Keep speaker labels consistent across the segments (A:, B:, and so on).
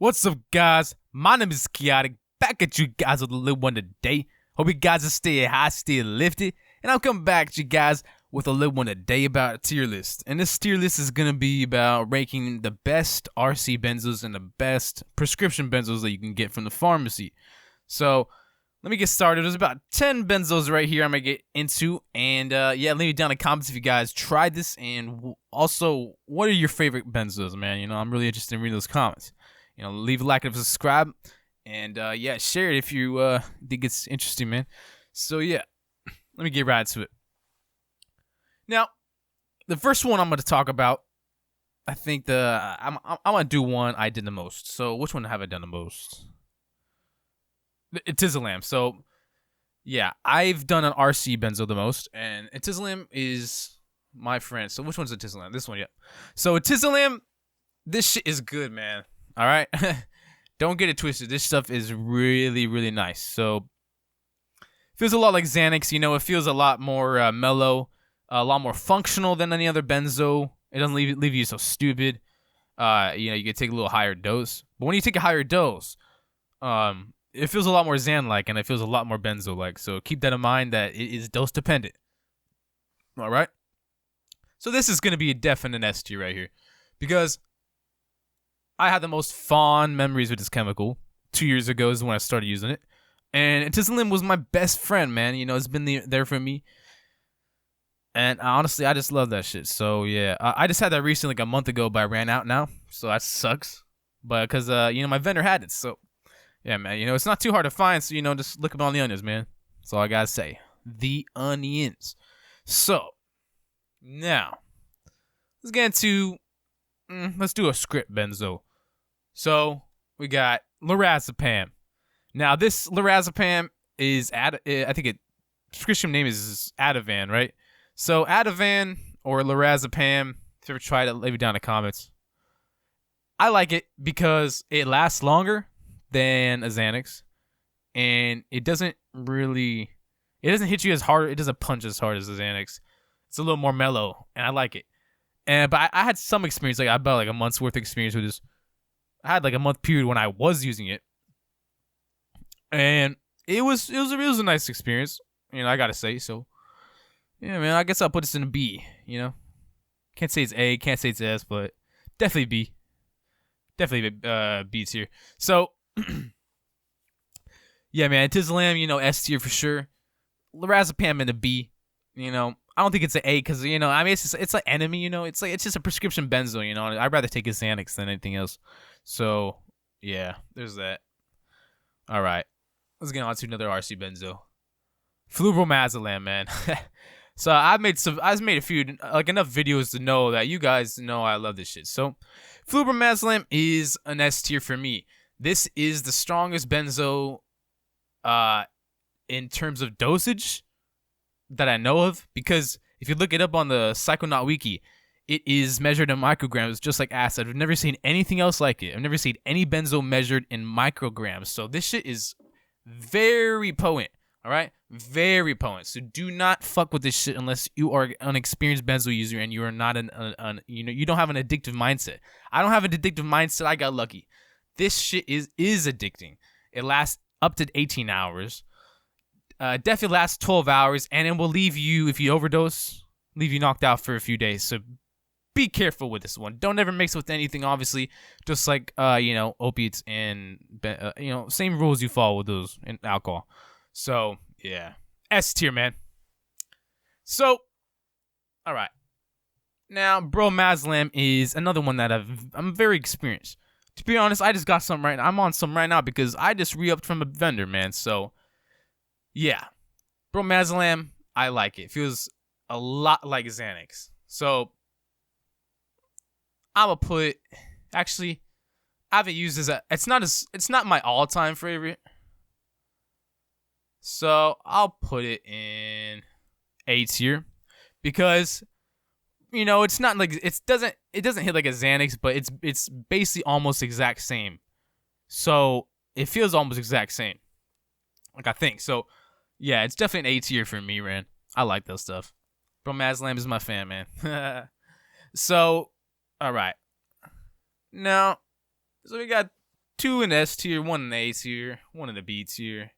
A: What's up, guys? My name is Chaotic, back at you guys with a little one today. Hope you guys are staying high, staying lifted. And I'm coming back at you guys with a little one today about a tier list. And this tier list is going to be about ranking the best RC benzos and the best prescription benzos that you can get from the pharmacy. So, let me get started. There's about 10 benzos right here I'm going to get into. And yeah, leave me down in the comments if you guys tried this. And also, what are your favorite benzos, man? You know, I'm really interested in reading those comments. You know, leave a like and subscribe, and yeah, share it if you think it's interesting, man. So yeah, let me get right to it. Now, the first one I'm going to talk about, I think I'm going to do one I did the most. So which one have I done the most? Ativan. So yeah, I've done an RC benzo the most, and Ativan is my friend. So which one's Ativan? This one, yeah. So Ativan, this shit is good, man. All right, don't get it twisted. This stuff is really, really nice. So, feels a lot like Xanax. You know, it feels a lot more mellow, a lot more functional than any other benzo. It doesn't leave you so stupid. You know, you can take a little higher dose. But when you take a higher dose, it feels a lot more Xan-like, and it feels a lot more benzo-like. So keep that in mind that it is dose dependent. All right. So this is gonna be a definite S tier right here, because I had the most fond memories with this chemical. 2 years ago is when I started using it. And Ativan was my best friend, man. You know, it's been there for me. And honestly, I just love that shit. So, yeah. I just had that recently, like a month ago, but I ran out now. So, that sucks. But, because, you know, my vendor had it. So, yeah, man. You know, it's not too hard to find. So, you know, just look up on the onions, man. That's all I gotta say. The onions. So, now, let's get into... let's do a script benzo. So, we got Diazepam. Now, this Diazepam is, I think prescription name is Ativan, right? So, Ativan or Diazepam, if you ever tried it, leave it down in the comments. I like it because it lasts longer than a Xanax. And it doesn't hit you as hard, it doesn't punch as hard as a Xanax. It's a little more mellow, and I like it. But I had some experience, like about like a month's worth of experience with this. I had like a month period when I was using it, and it was a nice experience, you know. I gotta say, so yeah, man. I guess I'll put this in a B. You know, can't say it's A, can't say it's S, but definitely B, definitely B tier. So yeah, man, Ativan, you know, S tier for sure. Diazepam in a B, you know. I don't think it's an A because, you know, I mean, it's like enemy, you know. It's just a prescription benzo, you know. I'd rather take a Xanax than anything else. So, yeah, there's that. All right. Let's get on to another RC benzo. Maslim, man. So, I've made a few, like, enough videos to know that you guys know I love this shit. So, Maslim is an S tier for me. This is the strongest benzo in terms of dosage that I know of, because if you look it up on the Psychonaut wiki, it is measured in micrograms, just like acid. I've never seen anything else like it. I've never seen any benzo measured in micrograms. So this shit is very potent. All right, very potent. So do not fuck with this shit unless you are an experienced benzo user and you are not you don't have an addictive mindset. I don't have an addictive mindset. I got lucky. This shit is addicting. It lasts up to 18 hours. Definitely lasts 12 hours, and it will leave you, if you overdose, leave you knocked out for a few days. So be careful with this one. Don't ever mix with anything, obviously. Just like, you know, opiates and, you know, same rules you follow with those in alcohol. So, yeah. S tier, man. So, all right. Now, Maslim is another one that I'm very experienced. To be honest, I just got some right now. I'm on some right now because I just re-upped from a vendor, man. So, yeah, Maslim, I like it. Feels a lot like Xanax. So I'm gonna put. Actually, I haven't used this. It's not my all-time favorite. So I'll put it in A tier because, you know, it's not like it doesn't hit like a Xanax, but it's basically almost exact same. So it feels almost exact same. Like, I think so. Yeah, it's definitely an A tier for me, man. I like that stuff. Maslim is my fan, man. So, all right. Now, so we got 2 in S tier, 1 in A tier, 1 in the B tier.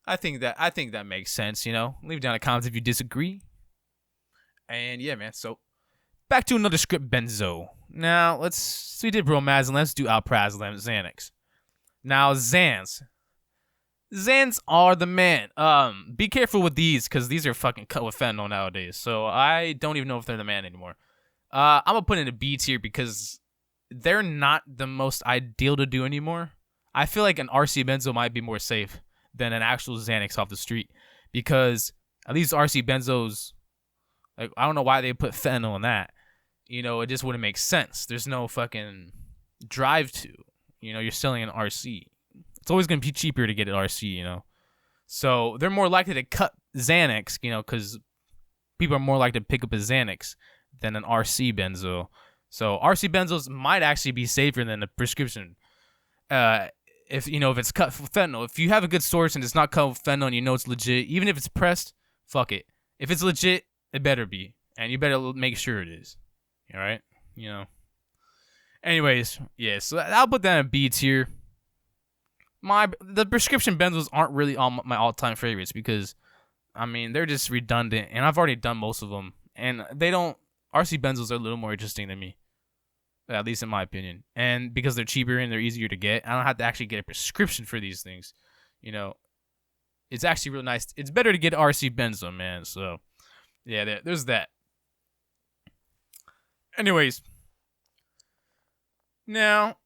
A: I think that makes sense, you know. Leave down in the comments if you disagree. And yeah, man. So back to another script benzo. Now we did bromazine. Let's do alprazolam, Xanax. Now Xans are the man. Be careful with these because these are fucking cut with fentanyl nowadays. So I don't even know if they're the man anymore. I'm gonna put in a B tier because they're not the most ideal to do anymore. I feel like an RC benzo might be more safe than an actual Xanax off the street because at least RC benzos, like I don't know why they put fentanyl in that. You know, it just wouldn't make sense. There's no fucking drive to. You know, you're selling an RC. It's always gonna be cheaper to get an RC. You know, so they're more likely to cut Xanax. You know, because people are more likely to pick up a Xanax than an RC benzo. So RC benzos might actually be safer than a prescription. If it's cut with fentanyl. If you have a good source and it's not cut with fentanyl and you know it's legit, even if it's pressed, fuck it. If it's legit, it better be. And you better make sure it is. All right? You know. Anyways, yeah, so I'll put that in B tier. The prescription benzos aren't really on my all-time favorites because, I mean, they're just redundant. And I've already done most of them. And RC benzos are a little more interesting than me. At least in my opinion. And because they're cheaper and they're easier to get, I don't have to actually get a prescription for these things. You know, it's actually real nice. It's better to get RC benzo, man. So, yeah, there's that. Anyways. Now,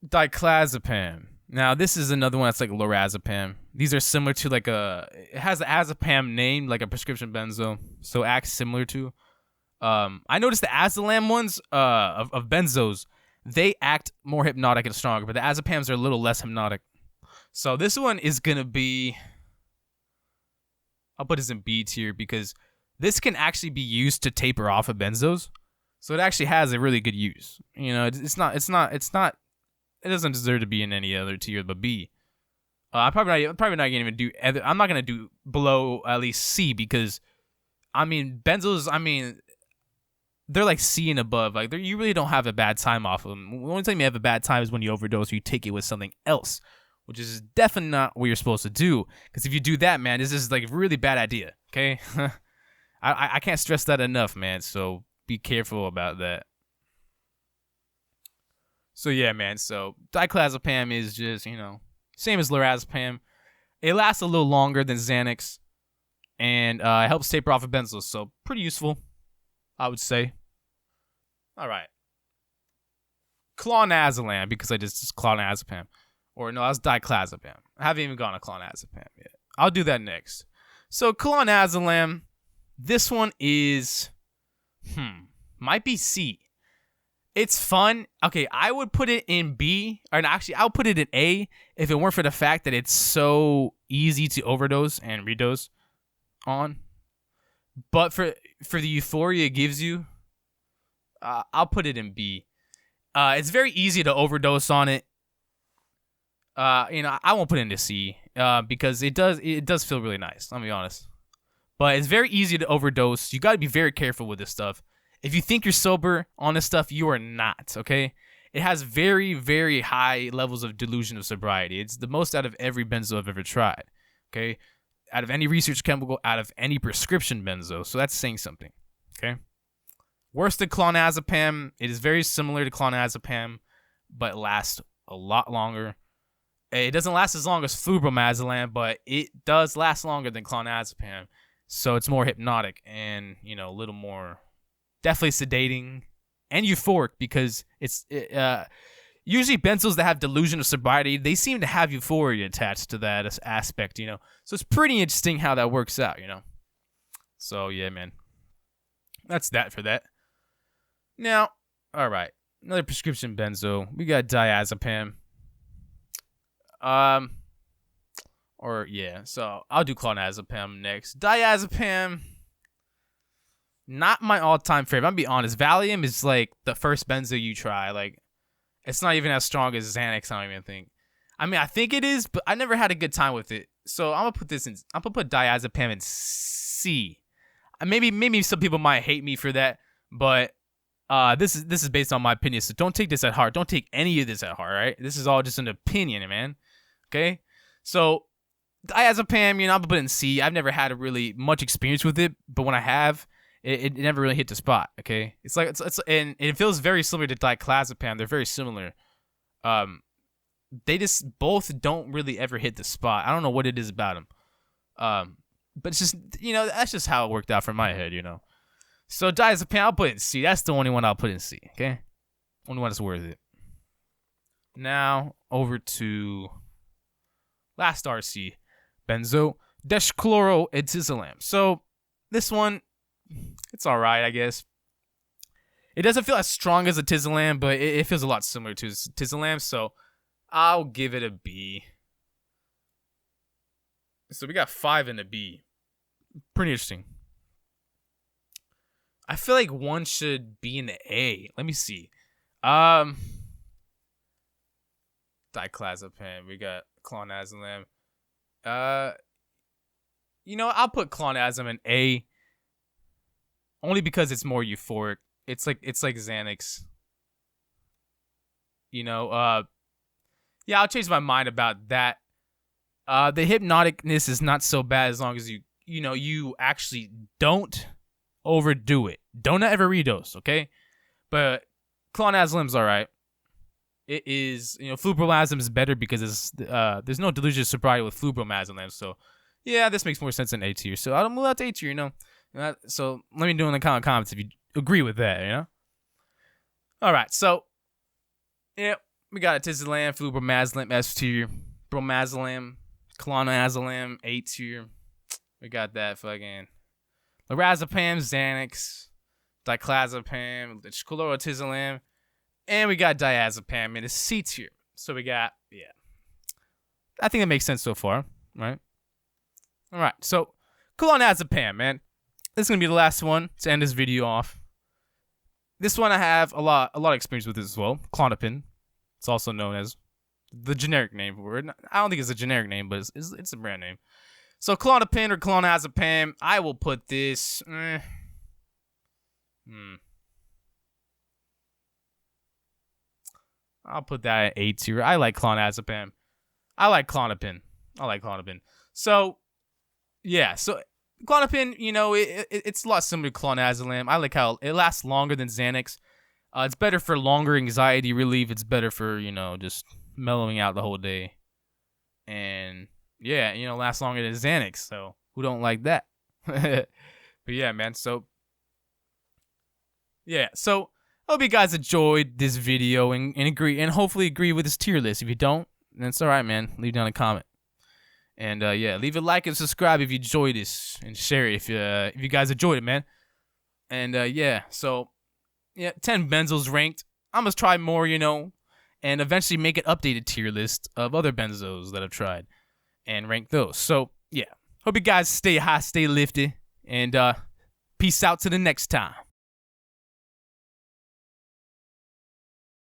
A: Diclozepam. Now, this is another one that's like lorazepam. These are similar to it has the azepam name, like a prescription benzo. So, acts similar to. I noticed the Azalam ones of benzos, they act more hypnotic and stronger, but the azepams are a little less hypnotic. So this one is gonna be, I'll put this in B tier because this can actually be used to taper off of benzos. So it actually has a really good use. You know, it doesn't deserve to be in any other tier but B. I'm probably not gonna even do. I'm not gonna do below at least C because, I mean, benzos. I mean. They're like C and above. Like you really don't have a bad time off of them. The only time you have a bad time is when you overdose or you take it with something else, which is definitely not what you're supposed to do. Because if you do that, man, this is like a really bad idea. Okay, I can't stress that enough, man. So be careful about that. So yeah, man. So Diclozepam is just same as lorazepam. It lasts a little longer than Xanax, and it helps taper off of benzos. So pretty useful, I would say. All right. Clonazepam, because I just clonazepam. Or no, that's Diclozepam. I haven't even gone to clonazepam yet. I'll do that next. So clonazepam, this one is, might be C. It's fun. Okay, I would put it in B. Or actually, I'll put it in A if it weren't for the fact that it's so easy to overdose and redose on. But for the euphoria it gives you, I'll put it in B. It's very easy to overdose on it. I won't put it into C because it does feel really nice. Let me be honest. But it's very easy to overdose. You got to be very careful with this stuff. If you think you're sober on this stuff, you are not. Okay. It has very, very high levels of delusion of sobriety. It's the most out of every benzo I've ever tried. Okay. Out of any research chemical, out of any prescription benzo. So that's saying something. Okay. Worse than clonazepam. It is very similar to clonazepam, but lasts a lot longer. It doesn't last as long as flubromazolam, but it does last longer than clonazepam. So it's more hypnotic and, a little more definitely sedating and euphoric because it's usually benzos that have delusion of sobriety, they seem to have euphoria attached to that aspect, So it's pretty interesting how that works out, So, yeah, man. That's that for that. Now, all right. Another prescription benzo. We got Diazepam. So I'll do clonazepam next. Diazepam, not my all-time favorite. I'm gonna be honest. Valium is like the first benzo you try. Like, it's not even as strong as Xanax, I don't even think. I mean, I think it is, but I never had a good time with it. So I'm gonna put Diazepam in C. Maybe some people might hate me for that, but This is based on my opinion, so don't take this at heart. Don't take any of this at heart, right? This is all just an opinion, man. Okay? So, Diazepam, I'm gonna put it in C. I've never had a really much experience with it, but when I have, it never really hit the spot, okay? It's like, and it feels very similar to Diclozepam. They're very similar. They just both don't really ever hit the spot. I don't know what it is about them. But it's just, that's just how it worked out for my head, So Diazepam, I'll put it in C. That's the only one I'll put in C, okay? Only one that's worth it. Now, over to last RC, Benzo Diclozepam. So, this one, it's alright, I guess. It doesn't feel as strong as a Ativan, but it feels a lot similar to Ativan, so I'll give it a B. So we got 5 in a B. Pretty interesting. I feel like one should be in the A. Let me see. Diclozepam. We got clonazepam. I'll put clonazepam in A. Only because it's more euphoric. It's like Xanax. Yeah, I'll change my mind about that. The hypnoticness is not so bad as long as you actually don't overdo it. Don't ever redose, okay? But clonazepam's all right. It is, flupronazepam is better because there's no delusion of sobriety with flupronazepam. So, yeah, this makes more sense in A tier. So I'll move out to A tier, So let me know in the comments if you agree with that, All right, so yeah, we got Ativan, flupronazepam, S tier, bromazepam, clonazepam, A tier. We got that fucking lorazepam, Xanax, diclozepam, Ativan, and we got diazepam in a C tier. So we got, I think that makes sense so far, right? All right, so clonazepam, man. This is gonna be the last one to end this video off. This one I have a lot of experience with this as well. Klonopin. It's also known as the generic name for it. I don't think it's a generic name, but it's a brand name. So Klonopin or clonazepam, I will put this. I'll put that at A tier. I like clonazepam. I like Klonopin. So, yeah. So Klonopin, it's a lot similar to clonazepam. I like how it lasts longer than Xanax. It's better for longer anxiety relief. It's better for, just mellowing out the whole day. And, yeah, lasts longer than Xanax. So, who don't like that? But, yeah, man. So, yeah. So, I hope you guys enjoyed this video and hopefully agree with this tier list. If you don't, then it's all right, man. Leave down a comment. And, yeah, leave a like and subscribe if you enjoyed this. And share it if you guys enjoyed it, man. And, yeah, so, yeah, 10 benzos ranked. I'm going to try more, and eventually make an updated tier list of other benzos that I've tried and rank those. So, yeah, hope you guys stay high, stay lifted, and peace out to the next time.